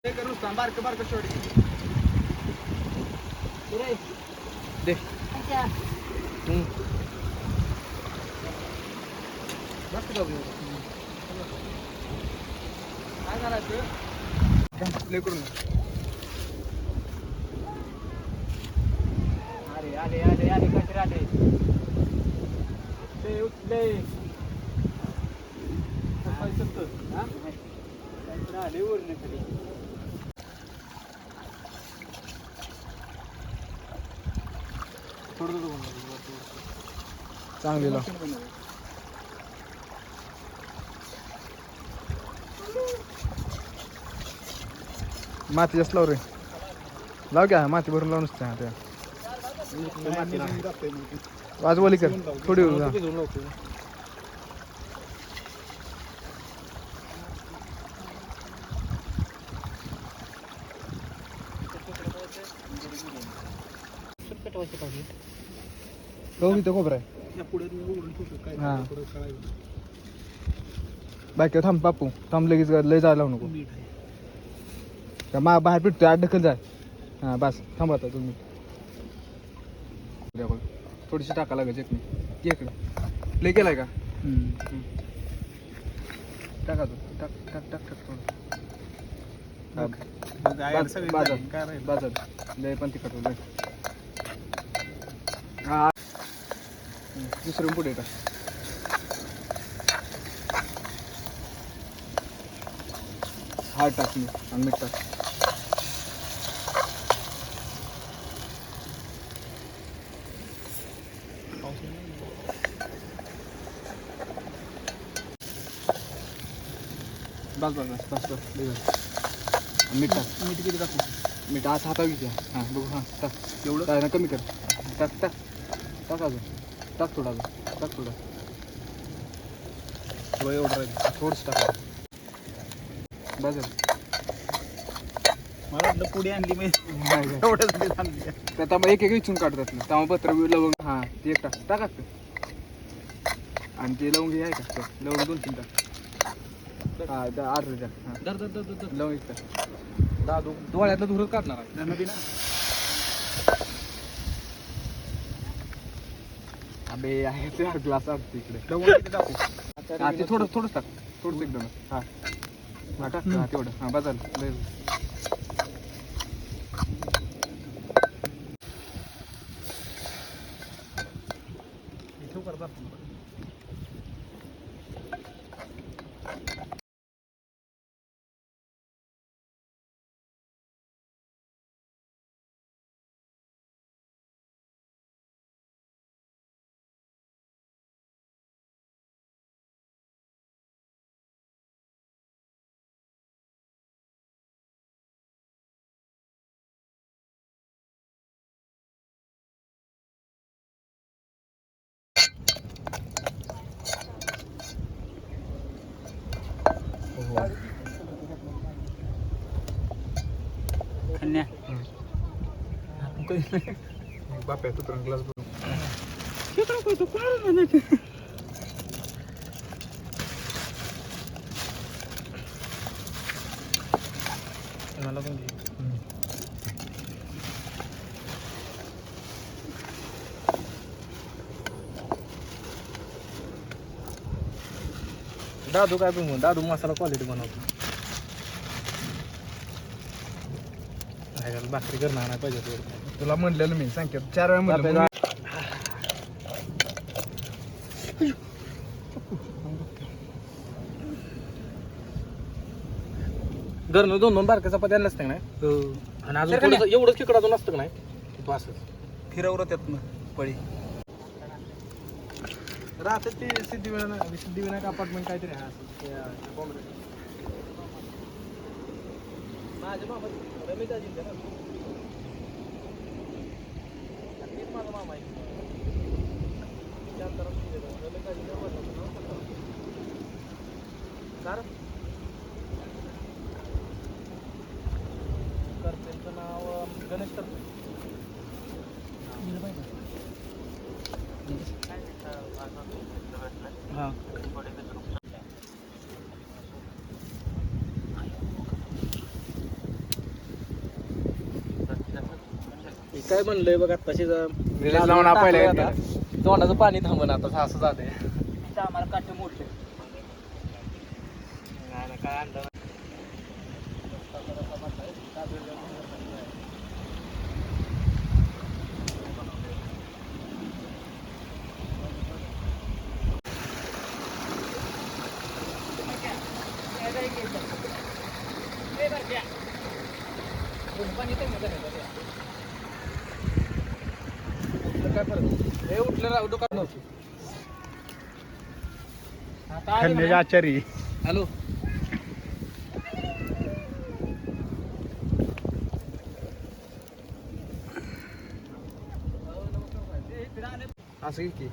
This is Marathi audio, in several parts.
बारक बारक शॉट दे काय करायचं प्ले करून अरे आले आले आले कचरे आले उठले उठले आले वरने खाली चांगली लाव माती जास्त लाव रे लाव घ्या माती भरून लावून त्या वाजवली कर थोडी खोबरं आहे बाकी थांब बापू थांब लगेच लय जायला लावू नको बाहेर पिटतोय आठ ढकल जाय हां बस थांबा आता तुम्ही थोडीशी टाका लागायची एक नाही इकडे प्ले केलाय का टाका तू टाक टाक टाक टाक बाजार लय पण तिखट लय हा दुसरं पुढे का हा टाकली आणि मीठ टाक बस बस बस बस बस मीठ टाक मीठ किती टाकू मीठ आज हातावर घ्या हां बघू हां टाक एवढं काय ना कमी कर टाक टाक टाक अजून टाक थोडा अजून टाक थोडा एवढं राहील थोडंसं टाक बस मला वाटलं पुढे आणली मी एवढंच आणली त्यात एक एक इचून काढतात ना तेव्हा पत्र लवंग हां ते एक टाक टाका आणि ते लवंग आहे का लवंग 2-3 टाक हां अर्ध टाक हां लवंग एक टाक दादू डोळ्यातलं धुरच काढणार आहे नदी ना अबे आहे ते ग्लास असते इकडे लवंग किती टाकू हां ते थोडंच टाक थोडंच एकदम हां हां टाक हां तेवढं हां बाजार बाप्या तू तर ग्लास भरून मला पण दादू काय बनवू दादू मसाला क्वालिटी बनवतो भाकरी करणार नाही पाहिजे तुला म्हणलेलं मी सांगते 4 वेळा म्हणलं घरनं 2-2 बारक्या चपात्या नसतं नाही आणि अजून एवढंच तिकड अजून नसतं नाही बस फिरवलं त्यातनं पळी राहतात ते सिद्धिविनायक अपार्टमेंट काहीतरी आहे माझ्या मामा रमेश अजिंक्य ना माझा मामा आहे रमेश अजिंक्य करतेचं नाव गणेश करते हां काय म्हणलंय बघ आत्ताशी लावून आपल्याला तोंडाचं पाणी थांबण आता असं झालंय आम्हाला काटे मोठे काय आणलं काय फरक हे उठलं दुकान आचारी हॅलो असं की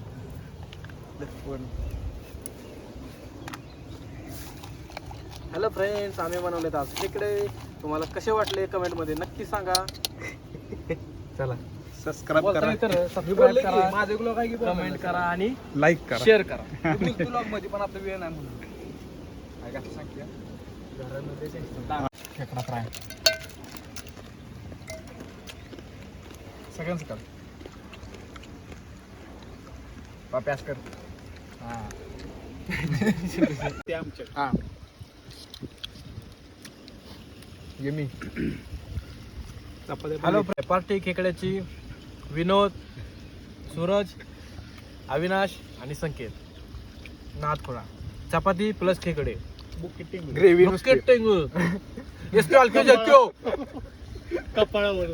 हॅलो फ्रेंड्स आम्ही बनवलेत आज खेकडे तुम्हाला कसे वाटले कमेंट मध्ये नक्की सांगा चला सबस्क्राईब करा सबस्क्राईब करा माझे ब्लॉग आहे की कमेंट करा आणि लाईक करा शेअर करा ब्लॉग मध्ये पण आता वेळ नाही म्हणून काय कसं सांगते घरामध्ये खेकडा फ्राय सगळ्यांचं कर पाप्यास कर हा ते आमच्या हा यमी हॅलो पार्टी खेकड्याची विनोद सूरज अविनाश आणि संकेत नाथखोळा चपाती प्लस खेकडे ग्रेव्ही टेंगू कपाळावर